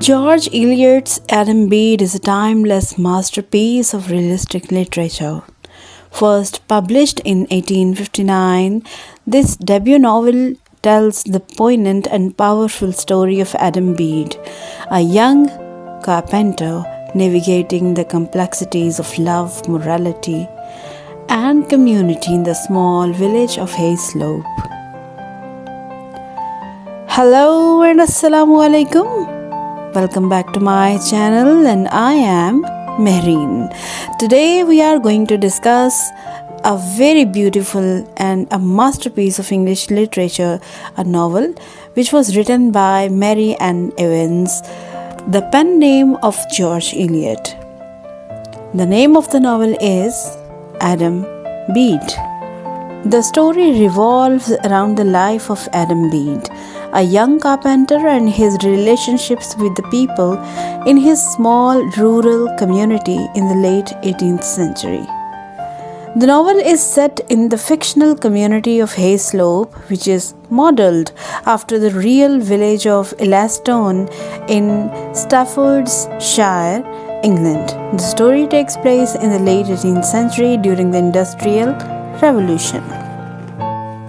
George Eliot's Adam Bede is a timeless masterpiece of realistic literature. First published in 1859, this debut novel tells the poignant and powerful story of Adam Bede, a young carpenter navigating the complexities of love, morality, and community in the small village of Hayslope. Hello and Assalamu Alaikum. Welcome back to my channel, and I am Mehreen. Today we are going to discuss a very beautiful and a masterpiece of English literature, a novel which was written by Mary Ann Evans, the pen name of George Eliot. The name of the novel is Adam Bede. The story revolves around the life of Adam Bede, a young carpenter, and his relationships with the people in his small rural community in the late 18th century. The novel is set in the fictional community of Hayslope, which is modelled after the real village of Elastone in Staffordshire, England. The story takes place in the late 18th century during the Industrial Revolution.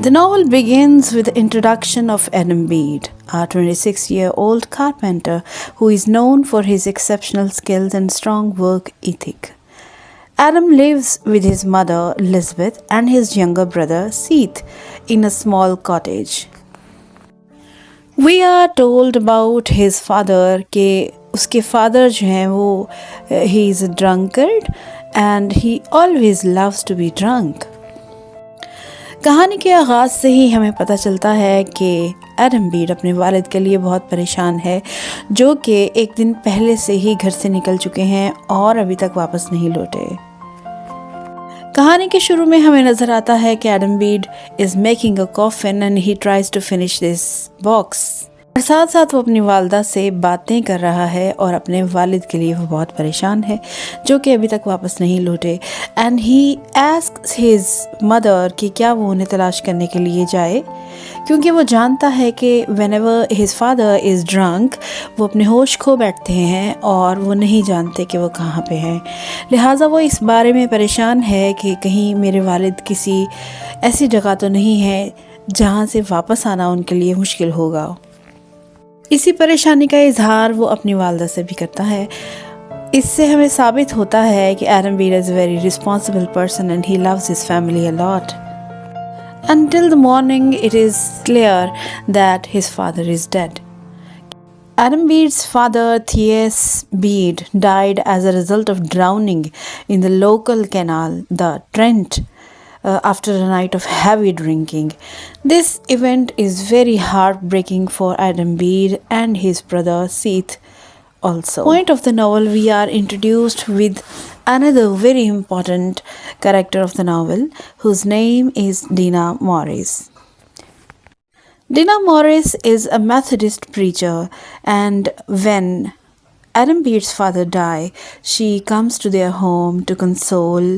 The novel begins with the introduction of Adam Bede, a 26-year-old carpenter who is known for his exceptional skills and strong work ethic. Adam lives with his mother Elizabeth and his younger brother Seth in a small cottage. We are told about his father कि उसके father जो हैं वो he is a drunkard and he always loves to be drunk. कहानी के आगाज़ से ही हमें पता चलता है कि एडम बीड अपने वालिद के लिए बहुत परेशान है, जो कि एक दिन पहले से ही घर से निकल चुके हैं और अभी तक वापस नहीं लौटे। कहानी के शुरू में हमें नज़र आता है कि Adam Bede is making a coffin and he tries to finish this box. और साथ साथ वो अपनी वालदा से बातें कर रहा है और अपने वालिद के लिए वो बहुत परेशान है, जो कि अभी तक वापस नहीं लौटे। And he asks his mother कि क्या वो उन्हें तलाश करने के लिए जाए, क्योंकि वो जानता है कि whenever his father is drunk वो अपने होश खो बैठते हैं और वो नहीं जानते कि वो कहाँ पे हैं। लिहाजा वो इस बारे में परेशान है कि कहीं मेरे वालिद किसी ऐसी जगह तो नहीं है जहाँ से वापस आना उनके लिए मुश्किल होगा। इसी परेशानी का इजहार वो अपनी वालदा से भी करता है। इससे हमें साबित होता है कि Adam Bede is a very responsible person and he loves his family a lot. Until the morning, it is clear that his father is dead. Adam Bede's father, Theus Bede, died as a result of drowning in the local canal, the Trent, after a night of heavy drinking. This event is very heartbreaking for Adam Bede and his brother Seth also. Point of the novel, we are introduced with another very important character of the novel, whose name is Dina Morris. Dina Morris is a Methodist preacher, and when Adam Bede's father dies, she comes to their home to console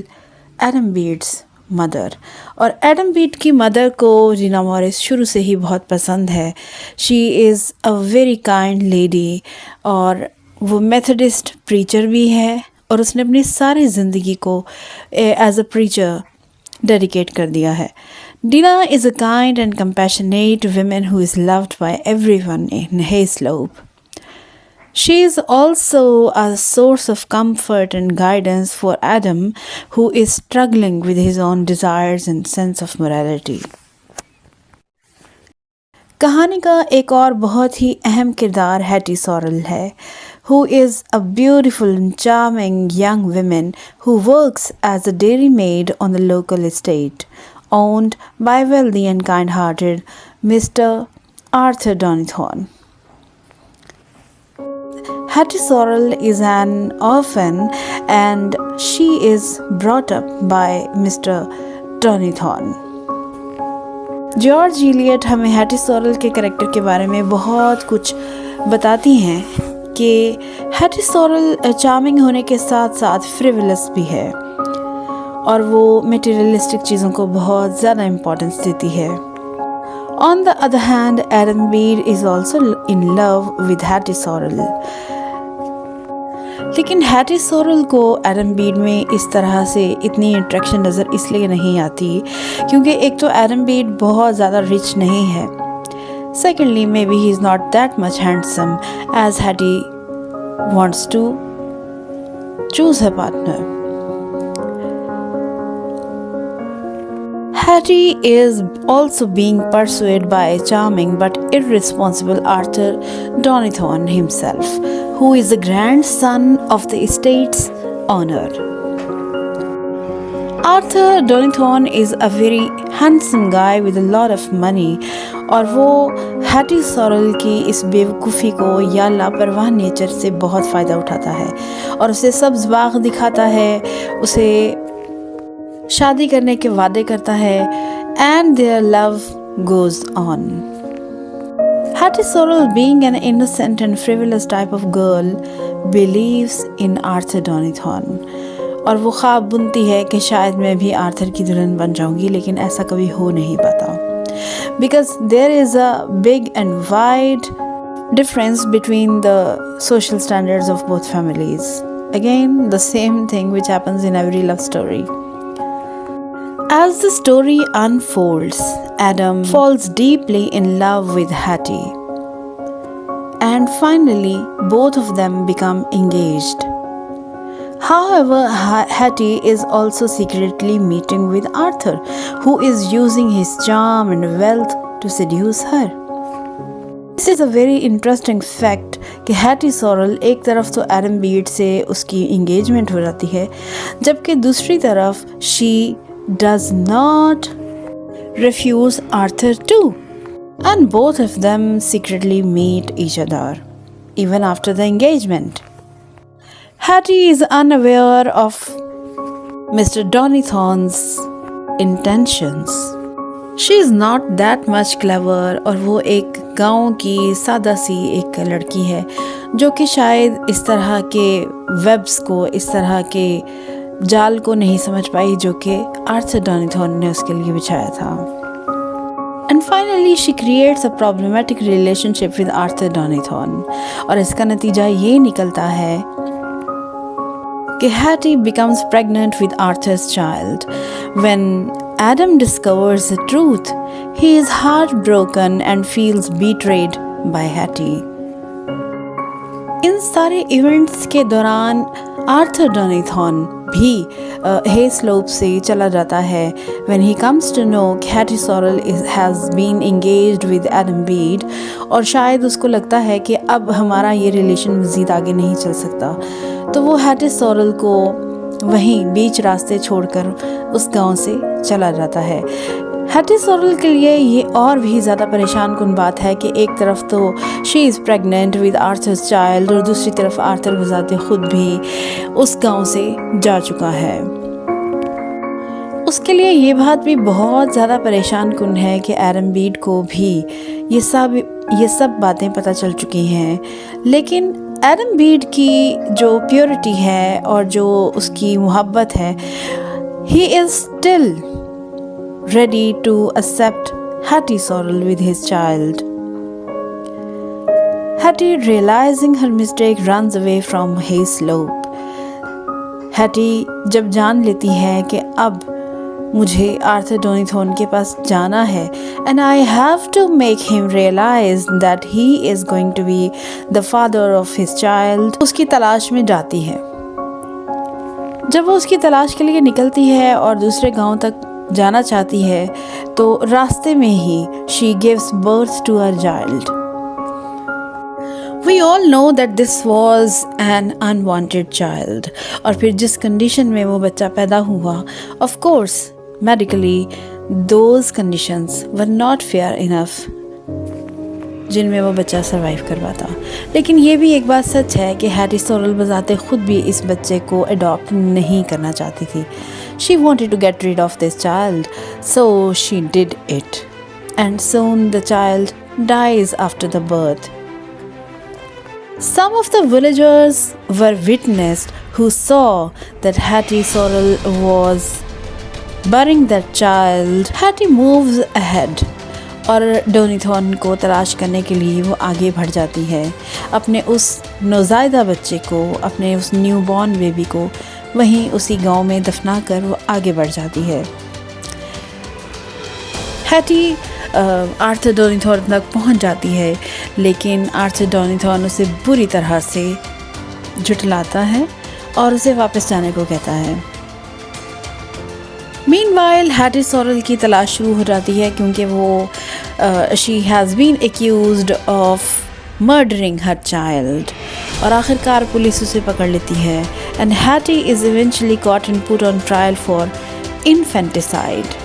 Adam Bede's mother. और Adam Beed की mother को Dina Morris शुरू से ही बहुत पसंद है। She is a very kind lady और वो मेथोडिस्ट प्रीचर भी है और उसने अपनी सारी ज़िंदगी को एज अ प्रीचर डेडिकेट कर दिया है। Dinah is a kind and compassionate woman who is loved by everyone in Heslop. She is also a source of comfort and guidance for Adam, who is struggling with his own desires and sense of morality. कहानी का एक और बहुत ही अहम किरदार Hattie सॉरल है, who is a beautiful and charming young woman who works as a dairy maid on the local estate, owned by wealthy and kind-hearted Mr. Arthur Donithorne. Hattie Sorrel is an orphan and she is brought up by Mr. Donithorne. George Eliot हमें Hattie सॉरल के character के बारे में बहुत कुछ बताती हैं कि हैटी सॉरल चार्मिंग होने के साथ साथ फ्रिवलस भी है और वो मटेरियलिस्टिक चीज़ों को बहुत ज़्यादा इम्पोर्टेंस देती है On the other hand, Adam Bede is also in love with Hattie Sorrell. लेकिन हैटी सोरेल को एडम बीड में इस तरह से इतनी अट्रैक्शन नज़र इसलिए नहीं आती क्योंकि एक तो एडम बीड बहुत ज़्यादा रिच नहीं है. Secondly maybe he is not that much handsome as Hetty wants to choose her partner. Hattie is also being pursued by a charming but irresponsible Arthur Donithorne himself, who is the grandson of the estate's owner. Arthur Donithorne is a very handsome guy with a lot of money, और वो Hattie sorrel की इस बेवकूफ़ी को या लापरवाह nature से बहुत फ़ायदा उठाता है और उसे सब्ज़ बाग दिखाता है, उसे शादी करने के वादे करता है, and their love goes on. Hattie Sorrell, being an innocent and frivolous type of girl, believes in Arthur Donithorne. और वो ख्वाब बुनती है कि शायद मैं भी आर्थर की दुल्हन बन जाऊंगी, लेकिन ऐसा कभी हो नहीं पाता. Because there is a big and wide difference between the social standards of both families. Again, the same thing which happens in every love story. As the story unfolds, Adam falls deeply in love with Hattie. And finally, both of them become engaged. However, Hattie is also secretly meeting with Arthur, who is using his charm and wealth to seduce her. This is a very interesting fact कि Hattie sorrel एक तरफ तो Adam Beed से उसकी engagement हो जाती है, जबकि दूसरी तरफ she does not refuse Arthur too, and both of them secretly meet each other even after the engagement. Hattie is unaware of Mr. Donithorne's intentions. She is not that much clever, और वो एक गांव की सादा सी एक लड़की है जो कि शायद इस तरह के वेब्स को, इस तरह के जाल को नहीं समझ पाई जो कि आर्थर डॉनिथॉर्न ने उसके लिए बिछाया था. And finally, she creates a problematic relationship with Arthur Donithorne, और इसका नतीजा ये निकलता है कि Hattie becomes pregnant with Arthur's child. When Adam discovers the truth, he is heartbroken and feels betrayed by Hattie. इन सारे इवेंट्स के दौरान आर्थर डॉनिथॉर्न भी हेस्लोप से चला जाता है when he comes to know Hattie Sorrell has been engaged with Adam Bede, और शायद उसको लगता है कि अब हमारा ये रिलेशन मज़ीद आगे नहीं चल सकता, तो वो हैटी सॉरेल को वहीं बीच रास्ते छोड़कर उस गांव से चला जाता है. हैटी सॉरेल के लिए ये और भी ज़्यादा परेशान कुन बात है कि एक तरफ तो she is pregnant with Arthur's child और दूसरी तरफ आर्थर बज़ाते खुद भी उस गांव से जा चुका है. उसके लिए ये बात भी बहुत ज़्यादा परेशान कुन है कि एडम बीड को भी ये सब बातें पता चल चुकी हैं, लेकिन एडम बीड की जो प्योरिटी है और जो उसकी मोहब्बत है, he is still ready to accept Hattie Sorrell with his child. Hattie, realizing her mistake, runs away from Hayslope. Hattie जब जान लेती है कि अब मुझे आर्थर डॉनिथॉर्न के पास जाना है and I have to make him realize that he is going to be the father of his child, उसकी तलाश में जाती है. जब वो उसकी तलाश के लिए निकलती है और दूसरे गांव तक जाना चाहती है, तो रास्ते में ही she gives birth to her child. We all know that this was an unwanted child. और फिर जिस कंडीशन में वो बच्चा पैदा हुआ, of course, medically, those conditions were not fair enough जिनमें वो बच्चा सर्वाइव कर पाता. लेकिन ये भी एक बात सच है कि हैटी सॉरेल बजाते खुद भी इस बच्चे को अडॉप्ट नहीं करना चाहती थी. She wanted to get rid of this child, so she did it. And soon the child dies after the birth. Some of the villagers were witnessed who saw that Hattie Sorrell was burying that child. Hattie moves ahead और डोनीथॉर्न को तलाश करने के लिए वो आगे बढ़ जाती है। अपने उस नौज़ायदा बच्चे को, अपने उस न्यू बॉर्न बेबी को वहीं उसी गांव में दफना कर वो आगे बढ़ जाती है। हैटी आर्थर डोनीथॉर्न तक पहुंच जाती है, लेकिन आर्थर डोनीथॉर्न उसे बुरी तरह से झुठलाता है और उसे वापस जाने को कहता है। मीनवाइल हैटी सॉरेल की तलाश शुरू हो जाती है, क्योंकि वो she has been accused of murdering her child, और आखिरकार पुलिस उसे पकड़ लेती है। And Hetty is eventually caught and put on trial for infanticide.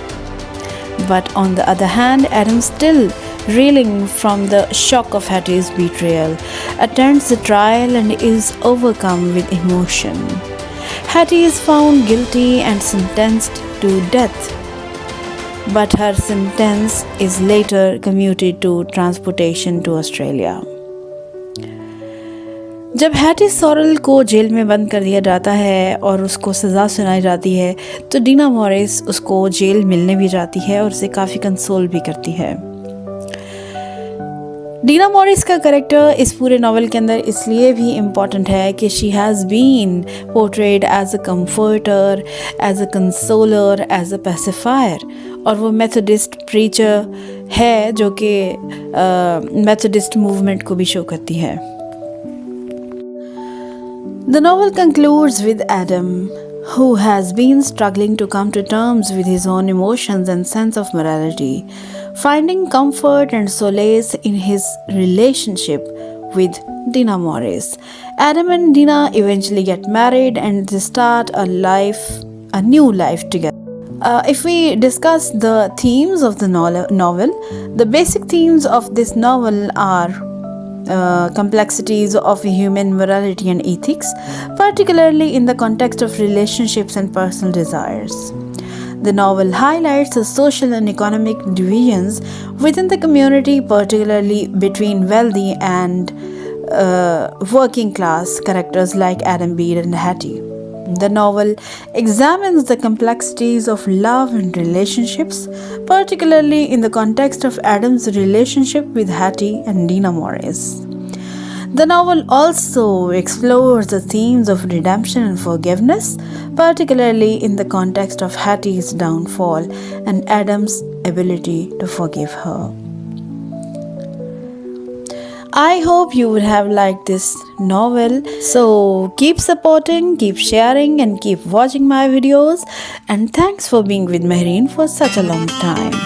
But on the other hand, Adam, still reeling from the shock of Hattie's betrayal, attends the trial and is overcome with emotion. Hattie is found guilty and sentenced to death, but her sentence is later commuted to transportation to Australia. जब Hattie sorrel को jail में बंद कर दिया जाता है और उसको सज़ा सुनाई जाती है, तो डीना मॉरिस उसको जेल मिलने भी जाती है और उसे काफ़ी कंसोल भी करती है। डीना मॉरिस का कैरेक्टर इस पूरे नावल के अंदर इसलिए भी इम्पॉर्टेंट है कि she has been portrayed as a comforter, as a consoler, as a pacifier, और वो मेथोडिस्ट प्रीचर है जो कि मेथोडिस्ट मूवमेंट को भी शो करती है। The novel concludes with Adam, who has been struggling to come to terms with his own emotions and sense of morality, finding comfort and solace in his relationship with Dina Morris. Adam and Dina eventually get married and they start a new life together. If we discuss the themes of the novel, the basic themes of this novel are complexities of human morality and ethics, particularly in the context of relationships and personal desires. The novel highlights the social and economic divisions within the community, particularly between wealthy and working class characters like Adam Bede and Hattie. The novel examines the complexities of love and relationships, particularly in the context of Adam's relationship with Hattie and Dina Morris. The novel also explores the themes of redemption and forgiveness, particularly in the context of Hattie's downfall and Adam's ability to forgive her. I hope you would have liked this novel. So keep supporting, keep sharing, and keep watching my videos. And thanks for being with Mehreen for such a long time.